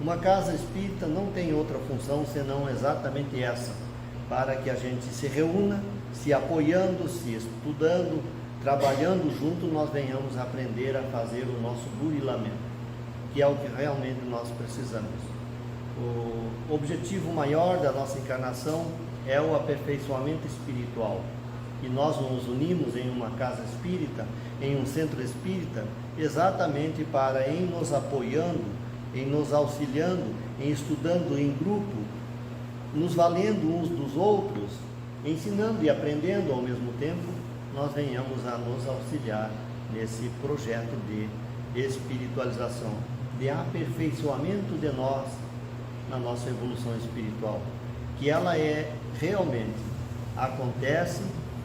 Uma casa espírita não tem outra função senão exatamente essa, para que a gente se reúna, se apoiando, se estudando, trabalhando junto, nós venhamos aprender a fazer o nosso burilamento, que é o que realmente nós precisamos. O objetivo maior da nossa encarnação é o aperfeiçoamento espiritual. E nós nos unimos em uma casa espírita, em um centro espírita, exatamente para, em nos apoiando, em nos auxiliando, em estudando em grupo, nos valendo uns dos outros, ensinando e aprendendo ao mesmo tempo, nós venhamos a nos auxiliar nesse projeto de espiritualização, de aperfeiçoamento de nós na nossa evolução espiritual, que ela realmente acontece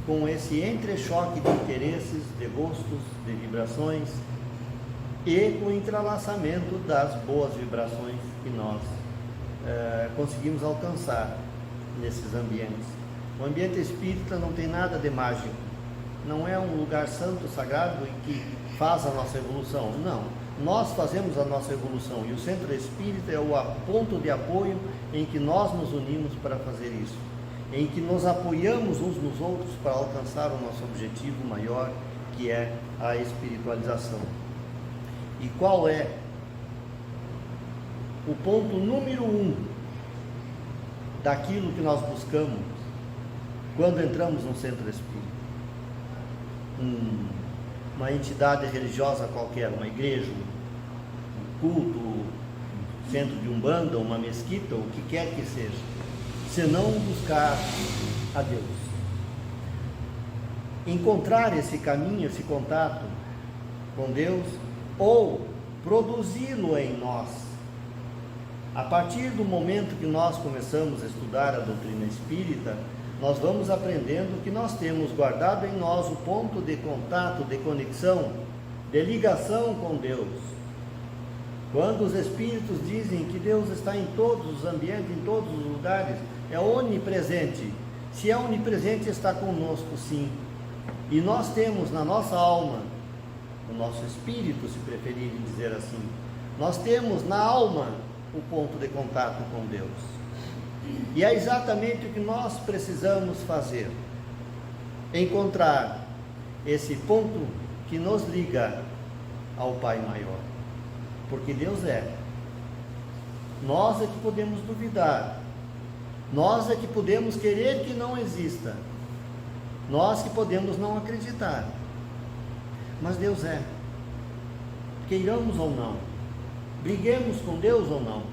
com esse entrechoque de interesses, de gostos, de vibrações e com o entrelaçamento das boas vibrações que nós conseguimos alcançar nesses ambientes. O ambiente espírita não tem nada de mágico, não é um lugar santo, sagrado em que faz a nossa evolução, não. Nós fazemos a nossa evolução e o centro espírita é o ponto de apoio em que nós nos unimos para fazer isso, em que nos apoiamos uns nos outros para alcançar o nosso objetivo maior, que é a espiritualização. E qual é o ponto número 1 daquilo que nós buscamos quando entramos num centro espírita? Uma entidade religiosa qualquer, uma igreja, um culto, um centro de umbanda, uma mesquita, o que quer que seja, senão buscar a Deus. Encontrar esse caminho, esse contato com Deus, ou produzi-lo em nós. A partir do momento que nós começamos a estudar a doutrina espírita, nós vamos aprendendo que nós temos guardado em nós o ponto de contato, de conexão, de ligação com Deus. Quando os Espíritos dizem que Deus está em todos os ambientes, em todos os lugares, é onipresente. Se é onipresente, está conosco, sim. E nós temos na nossa alma, no nosso espírito, se preferirem dizer assim, nós temos na alma o ponto de contato com Deus. E é exatamente o que nós precisamos fazer: encontrar esse ponto que nos liga ao Pai Maior, porque Deus é. Nós é que podemos duvidar, nós é que podemos querer que não exista, nós que podemos não acreditar, mas Deus é. Queiramos ou não, briguemos com Deus ou não,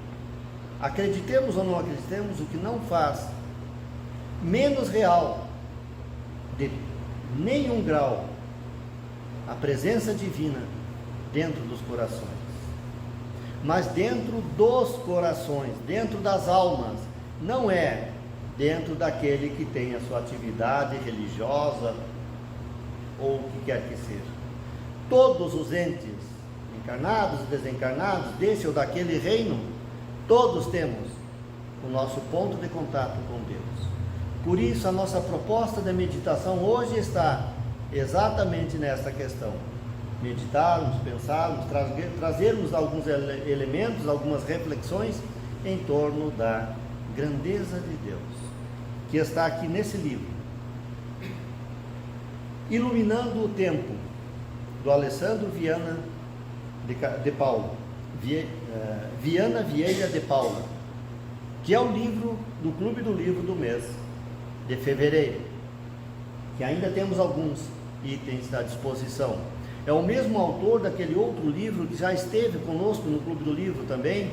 acreditemos ou não acreditemos, o que não faz menos real de nenhum grau a presença divina dentro dos corações. Mas dentro dos corações, dentro das almas, não é dentro daquele que tem a sua atividade religiosa ou o que quer que seja. Todos os entes, encarnados e desencarnados, desse ou daquele reino, todos temos o nosso ponto de contato com Deus. Por isso a nossa proposta de meditação hoje está exatamente nessa questão: meditarmos, pensarmos, trazermos alguns elementos, algumas reflexões em torno da grandeza de Deus, que está aqui nesse livro, Iluminando o Tempo, do Alessandro Viana de Paula, Viana Vieira de Paula, que é o livro do Clube do Livro do mês de fevereiro, que ainda temos alguns itens à disposição. É o mesmo autor daquele outro livro que já esteve conosco no Clube do Livro também,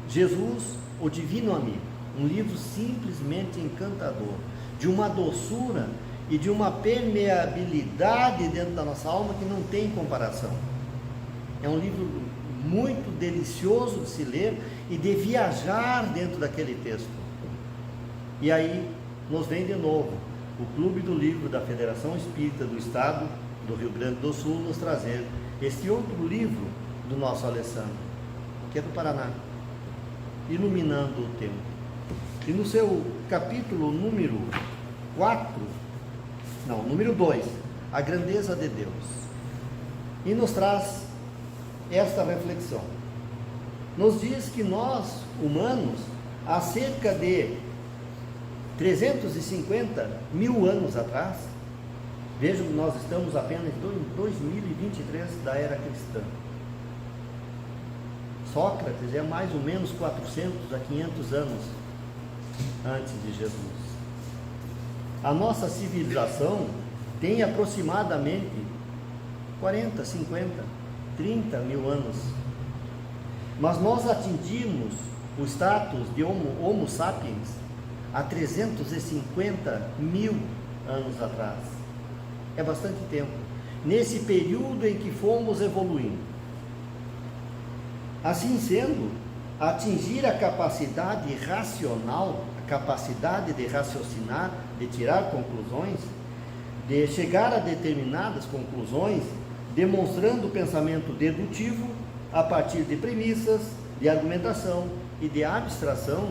Jesus, o Divino Amigo, um livro simplesmente encantador, de uma doçura e de uma permeabilidade dentro da nossa alma que não tem comparação. É um livro muito delicioso de se ler e de viajar dentro daquele texto. E aí nos vem de novo o Clube do Livro da Federação Espírita do Estado do Rio Grande do Sul nos trazer este outro livro do nosso Alessandro, que é do Paraná, Iluminando o Tempo. E no seu capítulo número 2, a grandeza de Deus, e nos traz esta reflexão: nos diz que nós, humanos, há cerca de 350 mil anos atrás, vejam que nós estamos apenas em 2023 da era cristã. Sócrates é mais ou menos 400 a 500 anos antes de Jesus. A nossa civilização tem aproximadamente 40, 50, 30 mil anos. Mas nós atingimos o status de Homo sapiens há 350 mil anos atrás. É bastante tempo. Nesse período em que fomos evoluindo. Assim sendo, atingir a capacidade racional, a capacidade de raciocinar, de tirar conclusões, de chegar a determinadas conclusões, demonstrando o pensamento dedutivo a partir de premissas, de argumentação e de abstração,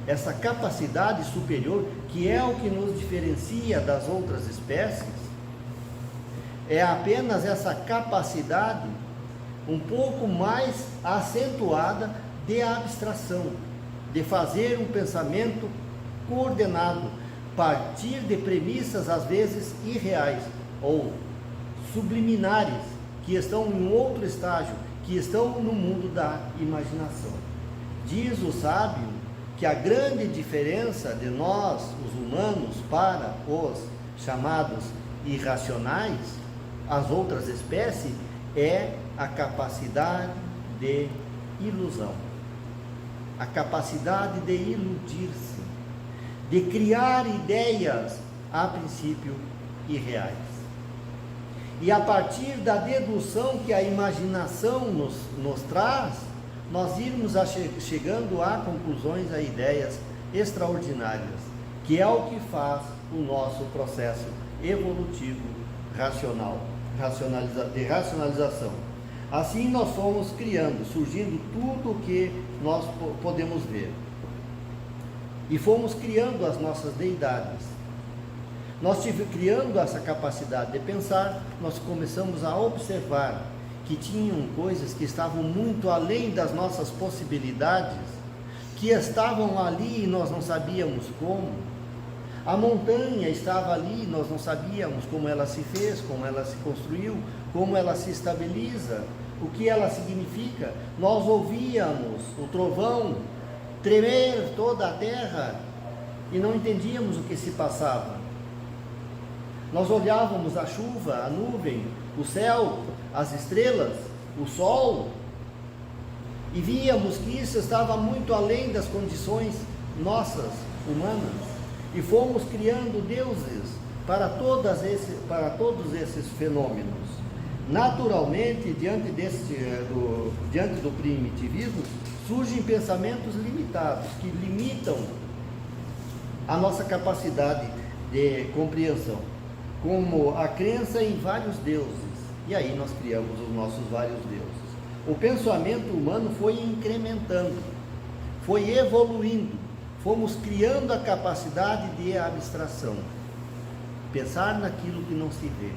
essa capacidade superior, que é o que nos diferencia das outras espécies, é apenas essa capacidade um pouco mais acentuada de abstração, de fazer um pensamento coordenado, partir de premissas às vezes irreais ou subliminares, que estão em outro estágio, que estão no mundo da imaginação. Diz o sábio que a grande diferença de nós, os humanos, para os chamados irracionais, as outras espécies, é a capacidade de ilusão, a capacidade de iludir-se, de criar ideias a princípio irreais. E a partir da dedução que a imaginação nos traz, nós irmos chegando a conclusões, a ideias extraordinárias, que é o que faz o nosso processo evolutivo racional, de racionalização. Assim nós fomos criando, surgindo tudo o que nós podemos ver. E fomos criando as nossas deidades. Nós criando essa capacidade de pensar, nós começamos a observar que tinham coisas que estavam muito além das nossas possibilidades, que estavam ali e nós não sabíamos como. A montanha estava ali, nós não sabíamos como ela se fez, como ela se construiu, como ela se estabiliza, o que ela significa. Nós ouvíamos o trovão tremer toda a terra e não entendíamos o que se passava. Nós olhávamos a chuva, a nuvem, o céu, as estrelas, o sol, e víamos que isso estava muito além das condições nossas, humanas. E fomos criando deuses para todos esses fenômenos. Naturalmente, diante do primitivismo, surgem pensamentos limitados, que limitam a nossa capacidade de compreensão, como a crença em vários deuses. E aí nós criamos os nossos vários deuses. O pensamento humano foi incrementando, foi evoluindo. Fomos criando a capacidade de abstração, pensar naquilo que não se vê,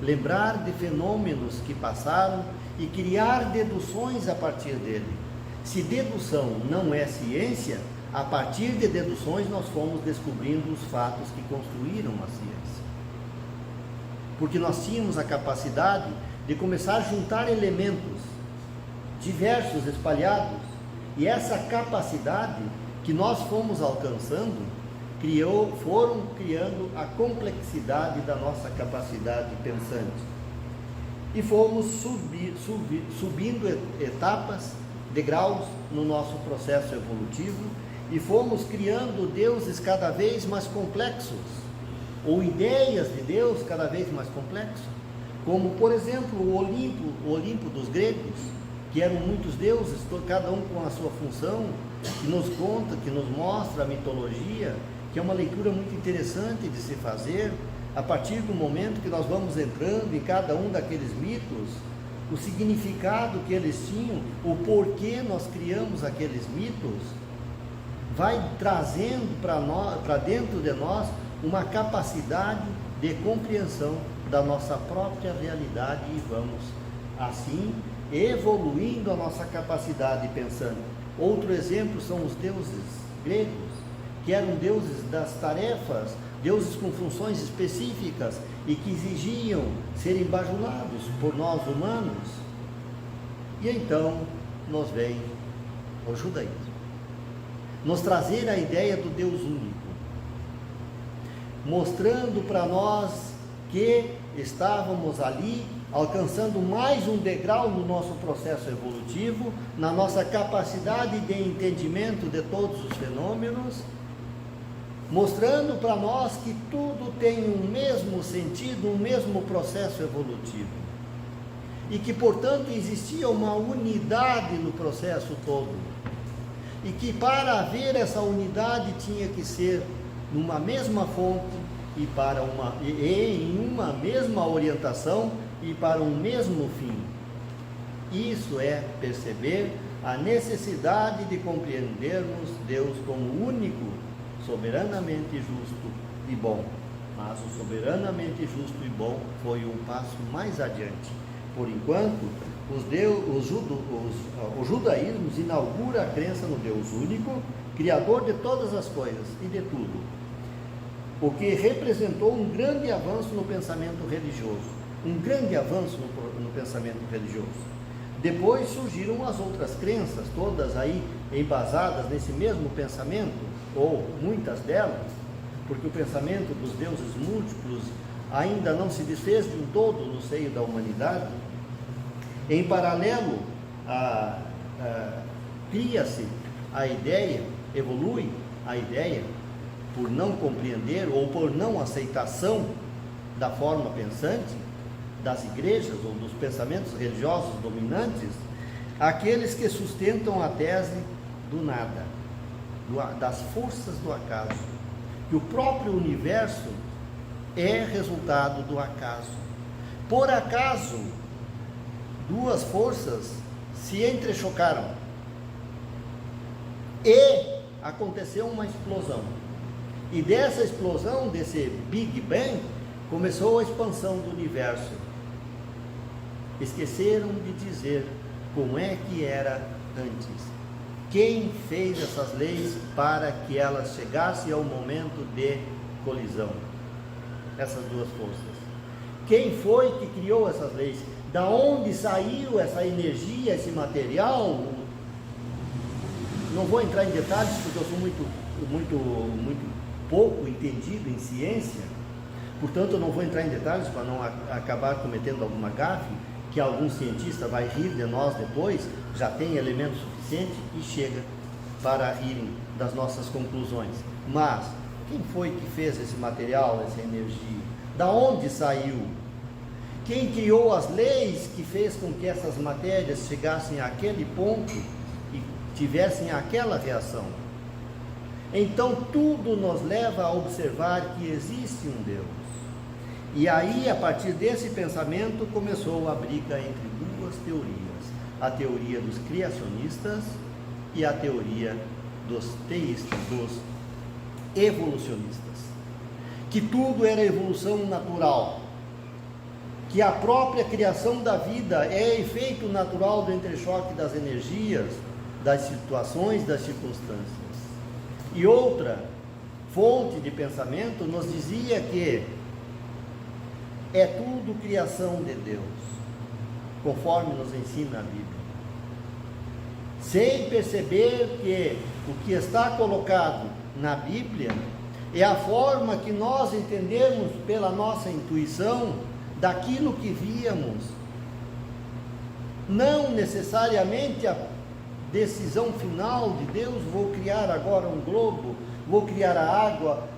lembrar de fenômenos que passaram e criar deduções a partir dele. Se dedução não é ciência, a partir de deduções nós fomos descobrindo os fatos que construíram a ciência. Porque nós tínhamos a capacidade de começar a juntar elementos diversos, espalhados, e essa capacidade que nós fomos alcançando, foram criando a complexidade da nossa capacidade pensante. E fomos subindo etapas, degraus no nosso processo evolutivo, e fomos criando deuses cada vez mais complexos, ou ideias de Deus cada vez mais complexos, como por exemplo o Olimpo dos gregos, que eram muitos deuses, cada um com a sua função, que nos conta, que nos mostra a mitologia, que é uma leitura muito interessante de se fazer, a partir do momento que nós vamos entrando em cada um daqueles mitos, o significado que eles tinham, o porquê nós criamos aqueles mitos, vai trazendo para dentro de nós uma capacidade de compreensão da nossa própria realidade, e vamos assim evoluindo a nossa capacidade pensante. Outro exemplo são os deuses gregos, que eram deuses das tarefas, deuses com funções específicas e que exigiam serem bajulados por nós humanos. E então nos vem o judaísmo, nos trazer a ideia do Deus único, mostrando para nós que estávamos ali alcançando mais um degrau no nosso processo evolutivo, na nossa capacidade de entendimento de todos os fenômenos, mostrando para nós que tudo tem um mesmo sentido, um mesmo processo evolutivo, e que, portanto, existia uma unidade no processo todo, e que para haver essa unidade tinha que ser numa mesma fonte e em uma mesma orientação e para um mesmo fim. Isso é perceber a necessidade de compreendermos Deus como único, soberanamente justo e bom. Mas o soberanamente justo e bom foi um passo mais adiante. Por enquanto, o judaísmo inaugura a crença no Deus único, criador de todas as coisas e de tudo, o que representou um grande avanço no pensamento religioso. No pensamento religioso. Depois surgiram as outras crenças, todas aí embasadas nesse mesmo pensamento, ou muitas delas, porque o pensamento dos deuses múltiplos ainda não se desfez de um todo no seio da humanidade. Em paralelo, cria-se a ideia, evolui a ideia, por não compreender ou por não aceitação da forma pensante, das igrejas ou dos pensamentos religiosos dominantes, aqueles que sustentam a tese do nada, das forças do acaso, que o próprio universo é resultado do acaso. Por acaso, duas forças se entrechocaram e aconteceu uma explosão. E dessa explosão, desse Big Bang, começou a expansão do universo. Esqueceram de dizer como é que era antes. Quem fez essas leis para que elas chegassem ao momento de colisão? Essas duas forças. Quem foi que criou essas leis? Da onde saiu essa energia, esse material? Não vou entrar em detalhes porque eu sou muito pouco entendido em ciência. Portanto, eu não vou entrar em detalhes para não acabar cometendo alguma gafe, que algum cientista vai rir de nós depois, já tem elemento suficiente e chega para rirem das nossas conclusões. Mas, quem foi que fez esse material, essa energia? Da onde saiu? Quem criou as leis que fez com que essas matérias chegassem àquele ponto e tivessem aquela reação? Então, tudo nos leva a observar que existe um Deus. E aí, a partir desse pensamento, começou a briga entre duas teorias: a teoria dos criacionistas e a teoria dos teístas, dos evolucionistas, que tudo era evolução natural, que a própria criação da vida é efeito natural do entrechoque das energias, das situações, das circunstâncias. E outra fonte de pensamento nos dizia que é tudo criação de Deus, conforme nos ensina a Bíblia, sem perceber que o que está colocado na Bíblia é a forma que nós entendemos pela nossa intuição daquilo que víamos, não necessariamente a decisão final de Deus: vou criar agora um globo, vou criar a água.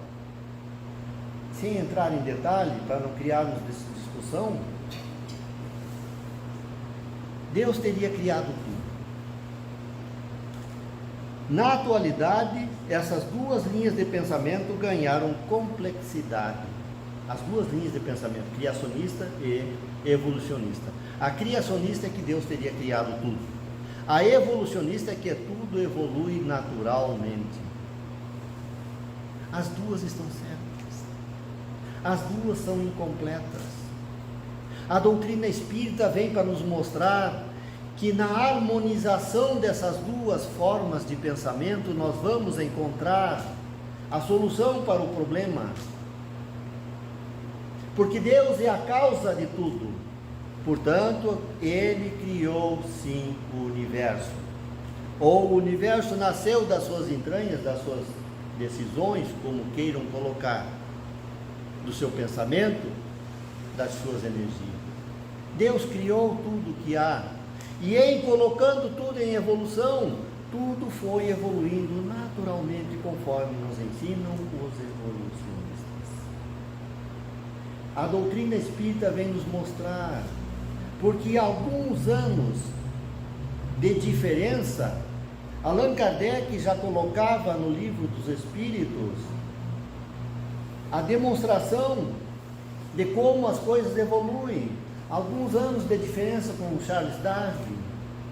Sem entrar em detalhe, para não criarmos discussão, Deus teria criado tudo. Na atualidade, essas duas linhas de pensamento ganharam complexidade. As duas linhas de pensamento, criacionista e evolucionista. A criacionista é que Deus teria criado tudo. A evolucionista é que tudo evolui naturalmente. As duas estão certas. As duas são incompletas. A doutrina espírita vem para nos mostrar que na harmonização dessas duas formas de pensamento nós vamos encontrar a solução para o problema. Porque Deus é a causa de tudo. Portanto, Ele criou sim o universo. Ou o universo nasceu das suas entranhas, das suas decisões, como queiram colocar, do seu pensamento, das suas energias. Deus criou tudo que há. E em colocando tudo em evolução, tudo foi evoluindo naturalmente conforme nos ensinam os evolucionistas. A doutrina espírita vem nos mostrar, porque alguns anos de diferença, Allan Kardec já colocava no Livro dos Espíritos a demonstração de como as coisas evoluem. Alguns anos de diferença com Charles Darwin,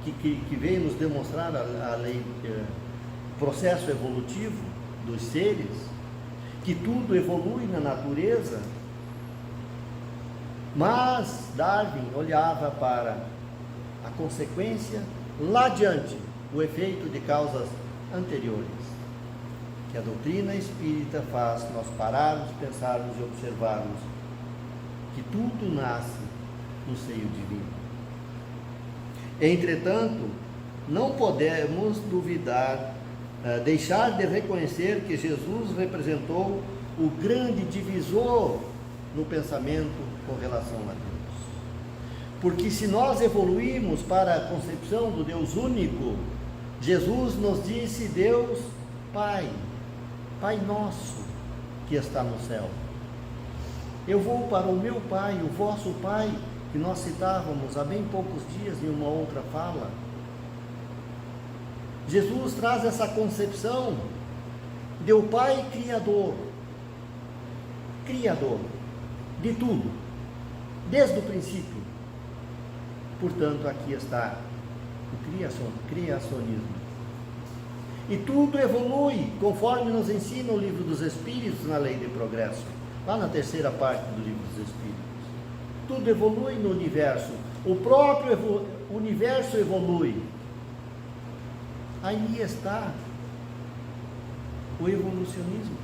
que veio nos demonstrar a lei, processo evolutivo dos seres, que tudo evolui na natureza. Mas Darwin olhava para a consequência lá adiante, o efeito de causas anteriores, que a doutrina espírita faz nós pararmos, pensarmos e observarmos que tudo nasce no seio divino. Entretanto, não podemos duvidar, deixar de reconhecer que Jesus representou o grande divisor no pensamento com relação a Deus. Porque se nós evoluirmos para a concepção do Deus único, Jesus nos disse: Deus Pai, Pai nosso que está no céu. Eu vou para o meu Pai, o vosso Pai, que nós citávamos há bem poucos dias em uma outra fala. Jesus traz essa concepção de o Pai Criador, Criador de tudo, desde o princípio. Portanto, aqui está o criacionismo. E tudo evolui, conforme nos ensina o Livro dos Espíritos na Lei de Progresso, lá na terceira parte do Livro dos Espíritos. Tudo evolui no universo, o próprio universo evolui. Aí está o evolucionismo.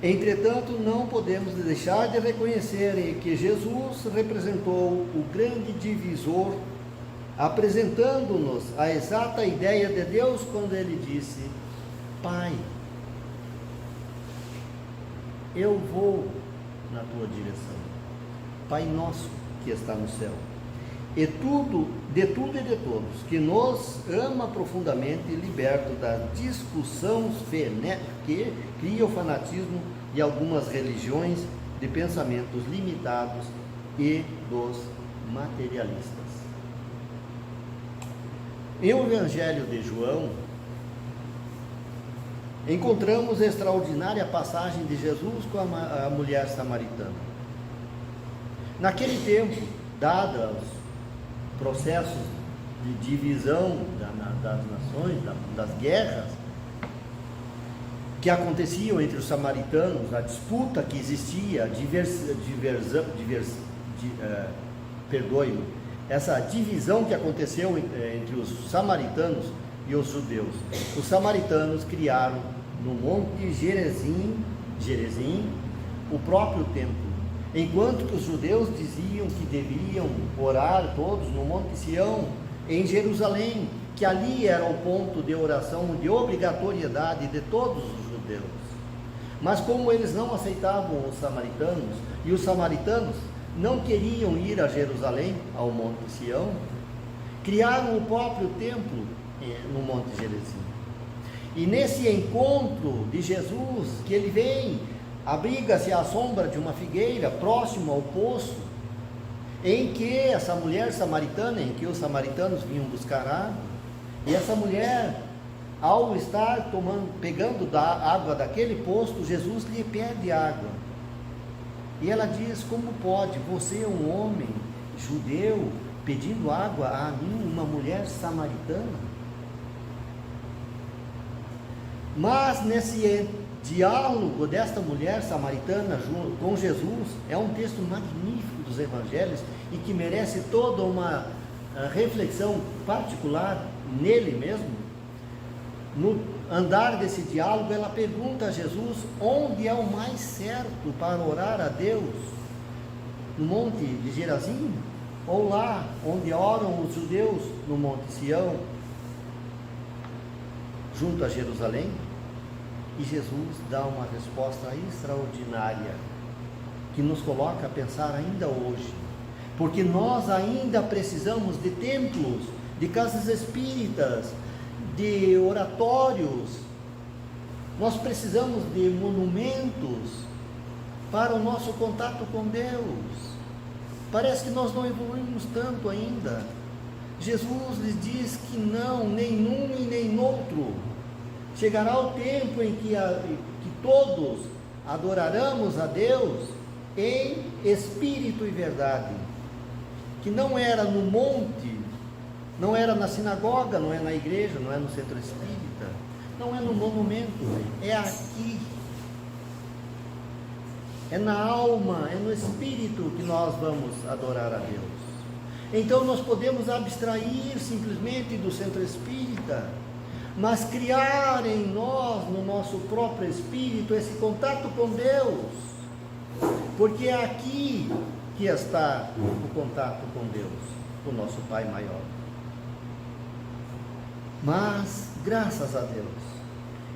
Entretanto, não podemos deixar de reconhecer que Jesus representou o grande divisor, apresentando-nos a exata ideia de Deus quando ele disse: Pai, eu vou na tua direção, Pai nosso que está no céu. E tudo, de tudo e de todos, que nos ama profundamente, liberto da discussão que cria o fanatismo de algumas religiões de pensamentos limitados e dos materialistas. Em o Evangelho de João, encontramos a extraordinária passagem de Jesus com a mulher samaritana. Naquele tempo, dados os processos de divisão das nações, das guerras que aconteciam entre os samaritanos, a disputa que existia, essa divisão que aconteceu entre os samaritanos e os judeus. Os samaritanos criaram no Monte Gerizim o próprio templo, enquanto que os judeus diziam que deveriam orar todos no Monte Sião, em Jerusalém, que ali era o ponto de oração de obrigatoriedade de todos os judeus. Mas como eles não aceitavam os samaritanos, e os samaritanos não queriam ir a Jerusalém, ao Monte Sião, criaram o próprio templo no Monte Gerizim. E nesse encontro de Jesus, que ele vem, abriga-se à sombra de uma figueira, próximo ao poço, em que essa mulher samaritana, em que os samaritanos vinham buscar água, e essa mulher, ao estar pegando da água daquele poço, Jesus lhe pede água. E ela diz: como pode você, um homem judeu, pedindo água a mim, uma mulher samaritana? Mas nesse diálogo desta mulher samaritana com Jesus, é um texto magnífico dos evangelhos, e que merece toda uma reflexão particular nele mesmo, no andar desse diálogo, ela pergunta a Jesus onde é o mais certo para orar a Deus, no Monte de Gerazim, ou lá onde oram os judeus, no Monte Sião, junto a Jerusalém. E Jesus dá uma resposta extraordinária, que nos coloca a pensar ainda hoje, porque nós ainda precisamos de templos, de casas espíritas, de oratórios, nós precisamos de monumentos para o nosso contato com Deus. Parece que nós não evoluímos tanto ainda. Jesus lhes diz que não, nem num e nem noutro. Chegará o tempo em que todos adoraremos a Deus em espírito e verdade, que não era no monte, não era na sinagoga, não é na igreja, não é no centro espírita, não é no monumento, é aqui, é na alma, é no espírito que nós vamos adorar a Deus. Então nós podemos abstrair simplesmente do centro espírita, mas criar em nós, no nosso próprio espírito, esse contato com Deus, porque é aqui que está o contato com Deus, o nosso Pai maior. Mas, graças a Deus,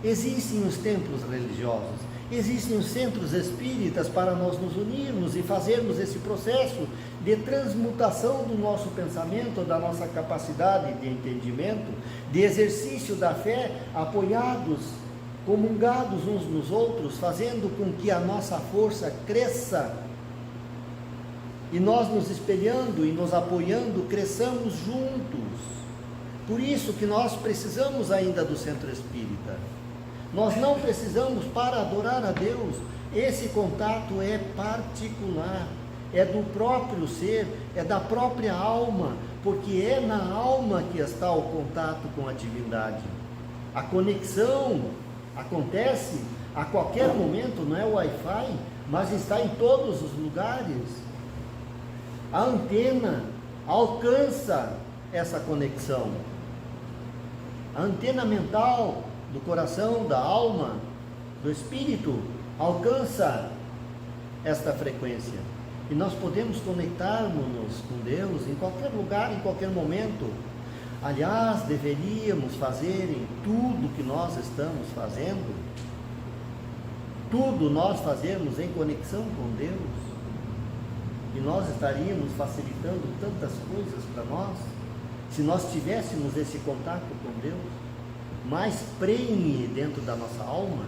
existem os templos religiosos, existem os centros espíritas para nós nos unirmos e fazermos esse processo de transmutação do nosso pensamento, da nossa capacidade de entendimento, de exercício da fé, apoiados, comungados uns nos outros, fazendo com que a nossa força cresça, e nós nos espelhando e nos apoiando, cresçamos juntos. Por isso que nós precisamos ainda do centro espírita. Nós não precisamos para adorar a Deus. Esse contato é particular, é do próprio ser, é da própria alma, porque é na alma que está o contato com a divindade. A conexão acontece a qualquer momento, não é Wi-Fi, mas está em todos os lugares. A antena alcança essa conexão. A antena mental do coração, da alma, do espírito, alcança esta frequência. E nós podemos conectar-nos com Deus em qualquer lugar, em qualquer momento. Aliás, deveríamos fazer em tudo que nós estamos fazendo, tudo nós fazemos em conexão com Deus. E nós estaríamos facilitando tantas coisas para nós, se nós tivéssemos esse contato com Deus, mais prene dentro da nossa alma,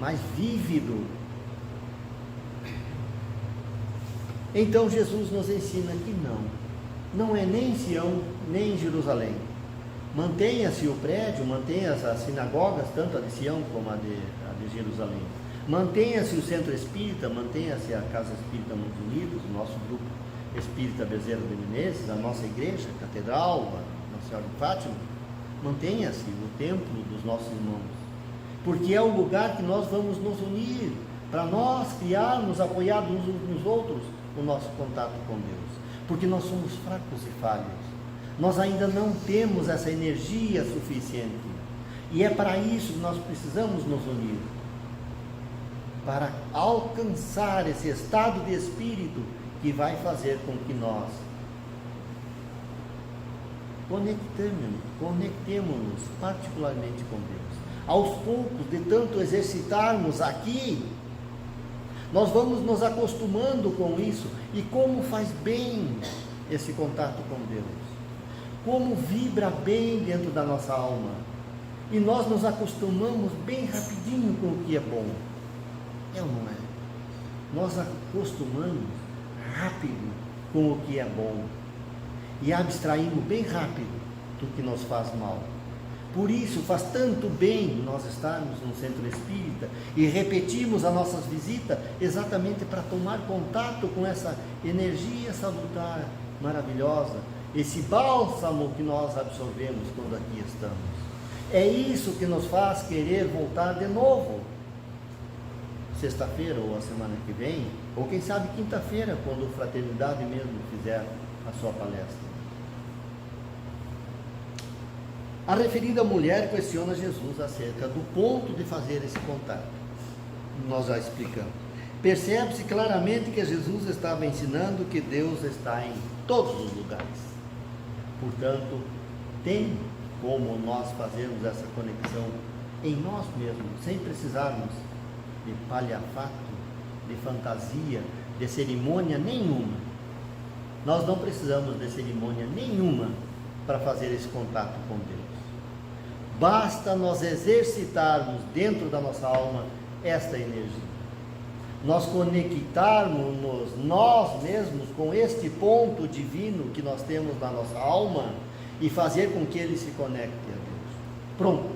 mais vívido. Então Jesus nos ensina que não é nem em Sião, nem em Jerusalém. Mantenha-se o prédio, mantenha-se as sinagogas, tanto a de Sião como a de Jerusalém. Mantenha-se o centro espírita, mantenha-se a Casa Espírita Mundos Unidos, o nosso grupo Espírita Bezerra de Menezes, a nossa igreja, a Catedral, a Nossa Senhora de Fátima. Mantenha-se o templo dos nossos irmãos, porque é o lugar que nós vamos nos unir, para nós criarmos, apoiados uns nos outros, o nosso contato com Deus, porque nós somos fracos e falhos, nós ainda não temos essa energia suficiente, e é para isso que nós precisamos nos unir, para alcançar esse estado de espírito que vai fazer com que nós conectemos-nos particularmente com Deus. Aos poucos, de tanto exercitarmos aqui, nós vamos nos acostumando com isso, e como faz bem esse contato com Deus, como vibra bem dentro da nossa alma, e nós nos acostumamos bem rapidinho com o que é bom, é ou não é? Nós acostumamos rápido com o que é bom, e abstraímos bem rápido do que nos faz mal. Por isso faz tanto bem nós estarmos no centro espírita e repetirmos as nossas visitas exatamente para tomar contato com essa energia salutar maravilhosa, esse bálsamo que nós absorvemos quando aqui estamos. É isso que nos faz querer voltar de novo. Sexta-feira ou a semana que vem, Ou quem sabe quinta-feira, quando a Fraternidade mesmo fizer a sua palestra. A referida mulher questiona Jesus acerca do ponto de fazer esse contato. Nós já explicamos. Percebe-se claramente que Jesus estava ensinando que Deus está em todos os lugares. Portanto, tem como nós fazermos essa conexão em nós mesmos, sem precisarmos de palhafato, de fantasia, de cerimônia nenhuma. Nós não precisamos de cerimônia nenhuma para fazer esse contato com Deus. Basta nós exercitarmos dentro da nossa alma esta energia. Nós conectarmos nós mesmos com este ponto divino que nós temos na nossa alma e fazer com que ele se conecte a Deus. Pronto.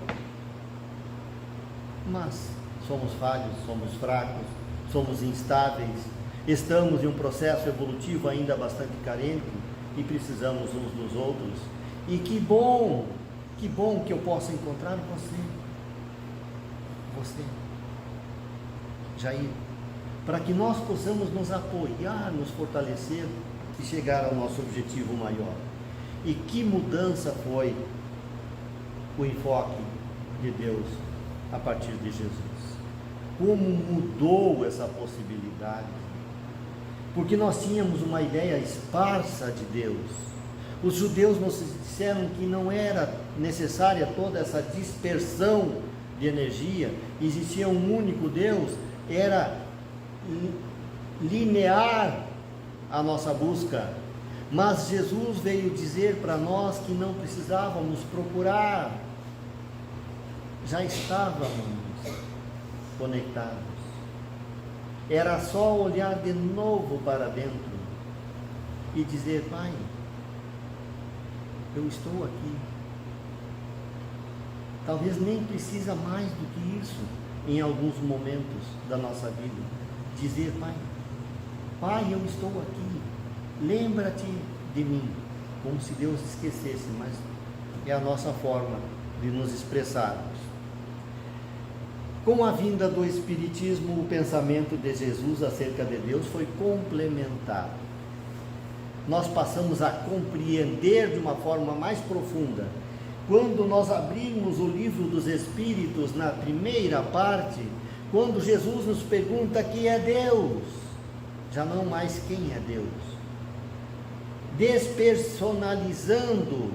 Mas somos falhos, somos fracos, somos instáveis, estamos em um processo evolutivo ainda bastante carente e precisamos uns dos outros. E que bom que eu possa encontrar você, Jair, para que nós possamos nos apoiar, nos fortalecer e chegar ao nosso objetivo maior. E que mudança foi o enfoque de Deus a partir de Jesus? Como mudou essa possibilidade? Porque nós tínhamos uma ideia esparsa de Deus. Os judeus nos disseram que não era necessária toda essa dispersão de energia, existia um único Deus, era linear a nossa busca. Mas Jesus veio dizer para nós que não precisávamos procurar, já estávamos conectados. Era só olhar de novo para dentro e dizer: Pai, eu estou aqui. Talvez nem precisa mais do que isso em alguns momentos da nossa vida. Dizer: Pai, eu estou aqui. Lembra-te de mim. Como se Deus esquecesse, mas é a nossa forma de nos expressarmos. Com a vinda do Espiritismo, o pensamento de Jesus acerca de Deus foi complementado. Nós passamos a compreender de uma forma mais profunda. Quando nós abrimos o livro dos Espíritos, na primeira parte, quando Jesus nos pergunta quem é Deus, já não mais quem é Deus, despersonalizando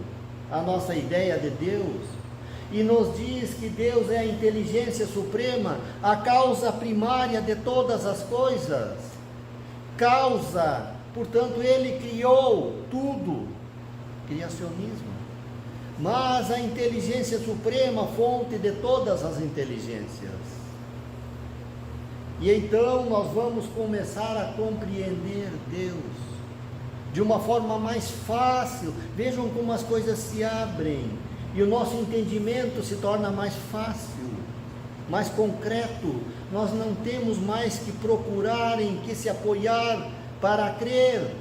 a nossa ideia de Deus, e nos diz que Deus é a inteligência suprema, a causa primária de todas as coisas. Causa, portanto, Ele criou tudo, criacionismo. Mas a inteligência suprema, fonte de todas as inteligências. E então nós vamos começar a compreender Deus de uma forma mais fácil. Vejam como as coisas se abrem e o nosso entendimento se torna mais fácil, mais concreto. Nós não temos mais que procurar em que se apoiar para crer.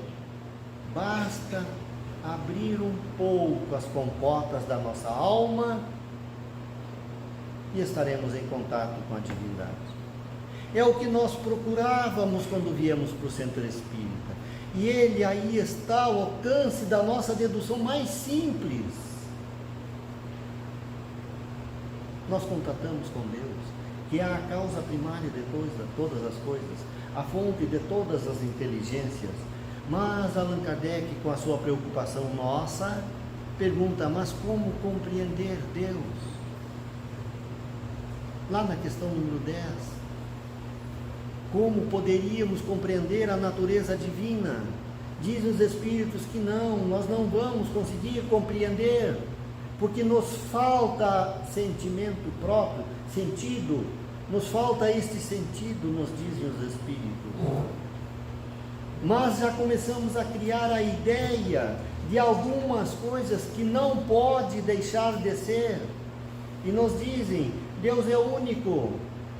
Basta abrir um pouco as comportas da nossa alma e estaremos em contato com a divindade. É o que nós procurávamos quando viemos para o Centro Espírita. E ele aí está ao alcance da nossa dedução mais simples. Nós contatamos com Deus, que é a causa primária de todas as coisas, a fonte de todas as inteligências. Mas Allan Kardec, com a sua preocupação nossa, pergunta: mas como compreender Deus? Lá na questão número 10, como poderíamos compreender a natureza divina? Dizem os Espíritos que nós não vamos conseguir compreender, porque nos falta sentimento próprio, sentido, nos falta este sentido, nos dizem os Espíritos. Mas já começamos a criar a ideia de algumas coisas que não pode deixar de ser, e nos dizem: Deus é único,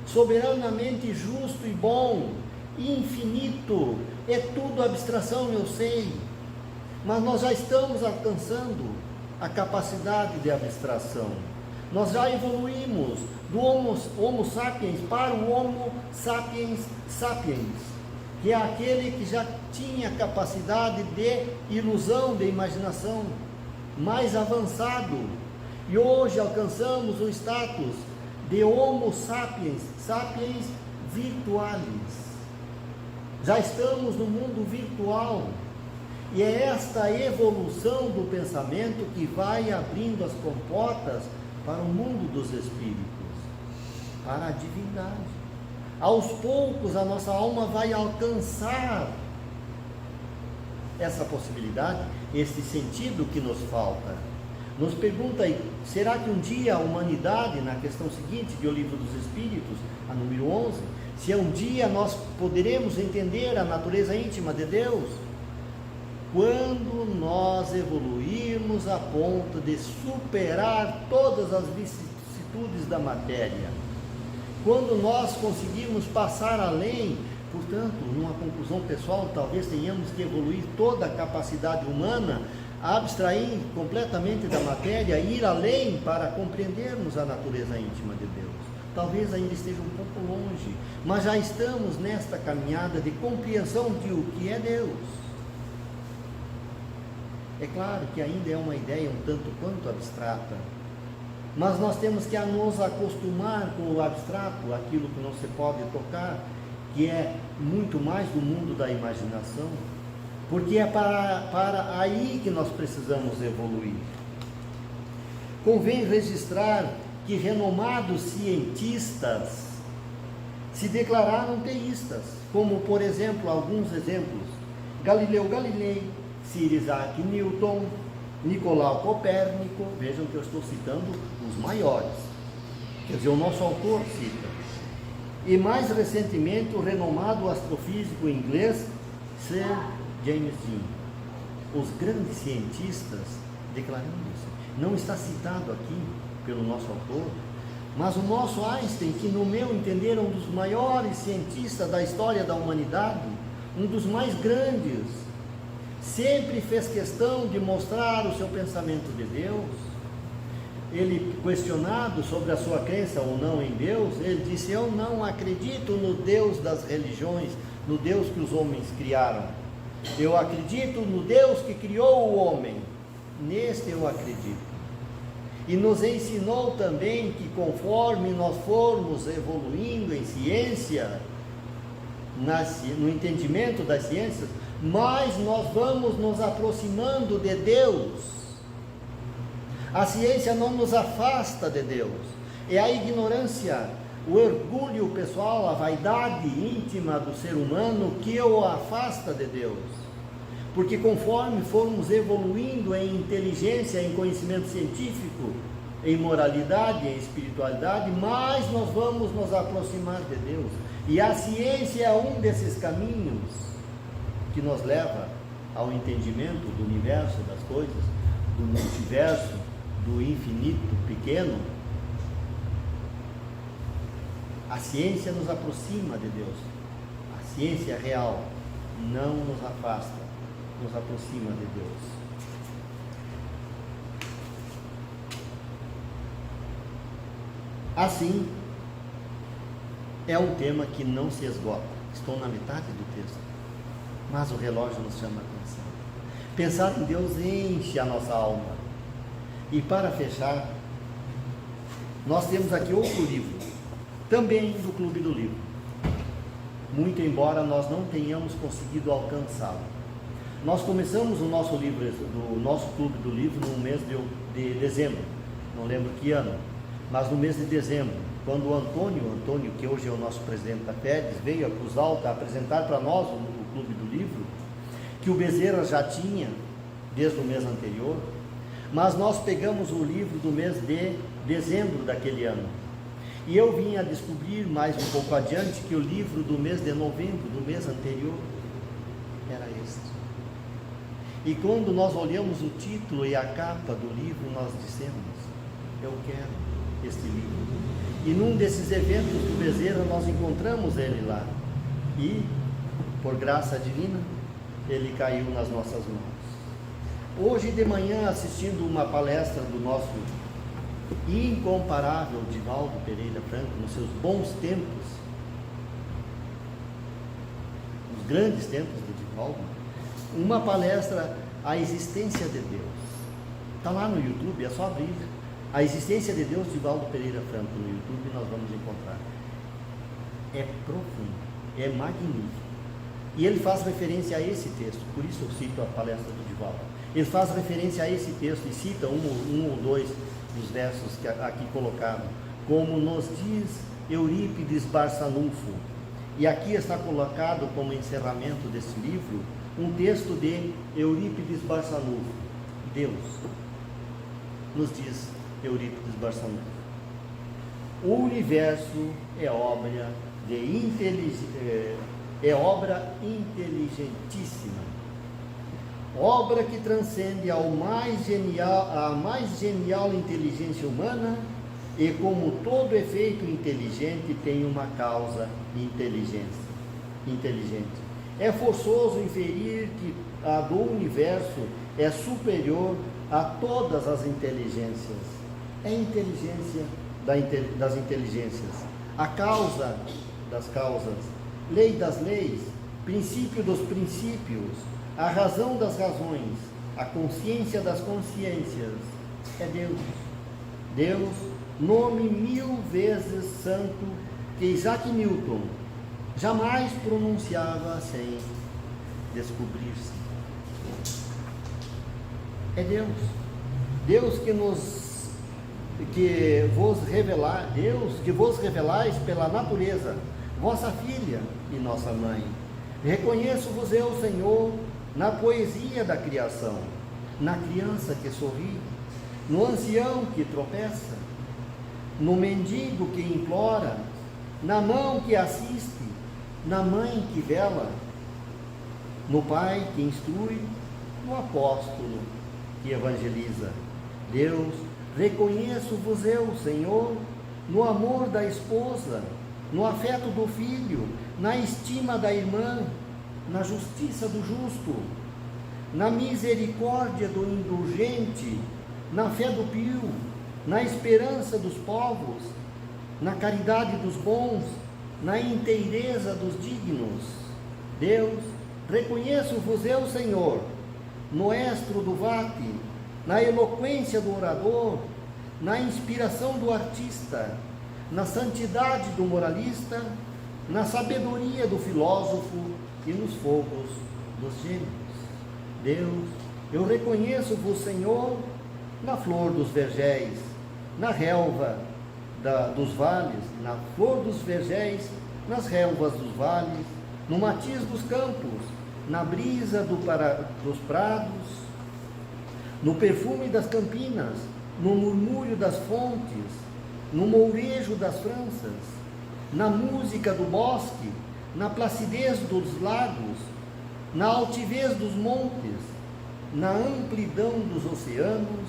soberanamente justo e bom, infinito, é tudo abstração, eu sei, mas nós já estamos alcançando a capacidade de abstração. Nós já evoluímos do Homo sapiens para o Homo sapiens sapiens, que é aquele que já tinha capacidade de ilusão, de imaginação, mais avançado. E hoje alcançamos o status de Homo sapiens, sapiens virtualis. Já estamos no mundo virtual. E é esta evolução do pensamento que vai abrindo as comportas para o mundo dos espíritos, para a divindade. Aos poucos a nossa alma vai alcançar essa possibilidade, esse sentido que nos falta. Nos pergunta aí, será que um dia a humanidade, na questão seguinte de O Livro dos Espíritos, a número 11, se um dia nós poderemos entender a natureza íntima de Deus? Quando nós evoluirmos a ponto de superar todas as vicissitudes da matéria, quando nós conseguirmos passar além, portanto, numa conclusão pessoal, talvez tenhamos que evoluir toda a capacidade humana, abstrair completamente da matéria, ir além para compreendermos a natureza íntima de Deus. Talvez ainda esteja um pouco longe, mas já estamos nesta caminhada de compreensão de o que é Deus. É claro que ainda é uma ideia um tanto quanto abstrata, mas nós temos que nos acostumar com o abstrato, aquilo que não se pode tocar, que é muito mais do mundo da imaginação, porque é para aí que nós precisamos evoluir. Convém registrar que renomados cientistas se declararam teístas, como, por exemplo, alguns exemplos: Galileu Galilei, Sir Isaac Newton, Nicolau Copérnico. Vejam que eu estou citando os maiores, quer dizer, o nosso autor cita. E mais recentemente o renomado astrofísico inglês Sir James Dean. Os grandes cientistas declarando isso. Não está citado aqui pelo nosso autor, mas o nosso Einstein, que no meu entender é um dos maiores cientistas da história da humanidade, um dos mais grandes, sempre fez questão de mostrar o seu pensamento de Deus. Ele, questionado sobre a sua crença ou não em Deus, ele disse: eu não acredito no Deus das religiões, no Deus que os homens criaram. Eu acredito no Deus que criou o homem. Neste eu acredito. E nos ensinou também que conforme nós formos evoluindo em ciência, no entendimento das ciências, mais nós vamos nos aproximando de Deus. A ciência não nos afasta de Deus. É a ignorância, o orgulho pessoal, a vaidade íntima do ser humano que o afasta de Deus. Porque conforme formos evoluindo em inteligência, em conhecimento científico, em moralidade, em espiritualidade, mais nós vamos nos aproximar de Deus. E a ciência é um desses caminhos que nos leva ao entendimento do universo, das coisas, do multiverso, do infinito pequeno. A ciência nos aproxima de Deus. A ciência real não nos afasta, nos aproxima de Deus. Assim, é um tema que não se esgota. Estou na metade do texto, mas o relógio nos chama a atenção. Pensar em Deus enche a nossa alma. E para fechar, nós temos aqui outro livro, também do Clube do Livro, muito embora nós não tenhamos conseguido alcançá-lo. Nós começamos o nosso livro, do nosso Clube do Livro, no mês de dezembro, não lembro que ano, mas no mês de dezembro, quando o Antônio, que hoje é o nosso presidente da FEDES, veio a Cruz Alta apresentar para nós o Clube do Livro, que o Bezerra já tinha desde o mês anterior, mas nós pegamos o livro do mês de dezembro daquele ano. E eu vim a descobrir mais um pouco adiante que o livro do mês de novembro, do mês anterior, era este. E quando nós olhamos o título e a capa do livro, nós dissemos: eu quero este livro. E num desses eventos do Bezerra, nós encontramos ele lá. E, por graça divina, ele caiu nas nossas mãos. Hoje de manhã, assistindo uma palestra do nosso incomparável Divaldo Pereira Franco, nos seus bons tempos, os grandes tempos do Divaldo, uma palestra, A Existência de Deus. Está lá no YouTube, é só abrir. A Existência de Deus, Divaldo Pereira Franco, no YouTube, nós vamos encontrar. É profundo, é magnífico. E ele faz referência a esse texto, por isso eu cito a palestra do Divaldo. Ele faz referência a esse texto e cita um ou dois dos versos que aqui colocado, como nos diz Eurípides Barçanufo. E aqui está colocado como encerramento desse livro um texto de Eurípides Barçanufo. Deus, nos diz Eurípides Barçanufo, o universo é obra inteligentíssima, obra que transcende a mais genial inteligência humana, e como todo efeito inteligente tem uma causa inteligente. É forçoso inferir que a do universo é superior a todas as inteligências. É a inteligência das inteligências, a causa das causas, lei das leis, princípio dos princípios, a razão das razões, a consciência das consciências. É Deus. Deus, nome 1000 vezes santo que Isaac Newton jamais pronunciava sem descobrir-se. É Deus. Deus que vos revelais pela natureza, vossa filha e nossa mãe. Reconheço-vos eu, Senhor, na poesia da criação, na criança que sorri, no ancião que tropeça, no mendigo que implora, na mão que assiste, na mãe que vela, no pai que instrui, no apóstolo que evangeliza. Deus, reconheço-vos eu, Senhor, no amor da esposa, no afeto do filho, na estima da irmã, na justiça do justo, na misericórdia do indulgente, na fé do pio, na esperança dos povos, na caridade dos bons, na inteireza dos dignos. Deus, reconheço-vos eu, Senhor, no estro do vate, na eloquência do orador, na inspiração do artista, na santidade do moralista, na sabedoria do filósofo e nos fogos dos gênios. Deus, eu reconheço-vos, Senhor, na flor dos vergéis, na relva dos vales, na flor dos vergéis, nas relvas dos vales, no matiz dos campos, na brisa dos prados, no perfume das campinas, no murmúrio das fontes, no mourejo das franças, na música do bosque, na placidez dos lagos, na altivez dos montes, na amplidão dos oceanos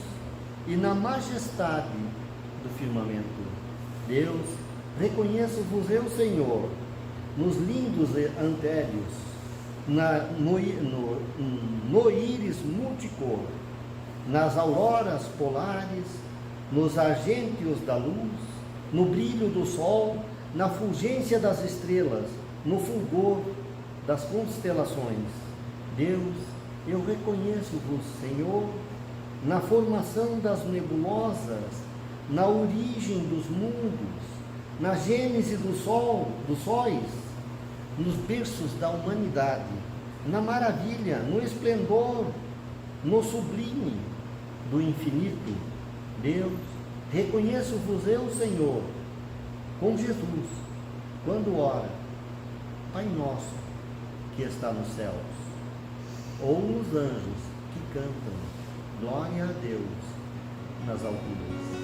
e na majestade do firmamento. Deus, reconheço-vos eu, Senhor, nos lindos antérios, no íris multicor, nas auroras polares, nos argênteos da luz, no brilho do sol, na fulgência das estrelas, no fulgor das constelações. Deus, eu reconheço-vos, Senhor, na formação das nebulosas, na origem dos mundos, na gênese dos sóis, nos berços da humanidade, na maravilha, no esplendor, no sublime do infinito. Deus, reconheço-vos eu, Senhor, com Jesus, quando ora, Pai nosso que está nos céus, ou nos anjos que cantam, glória a Deus nas alturas.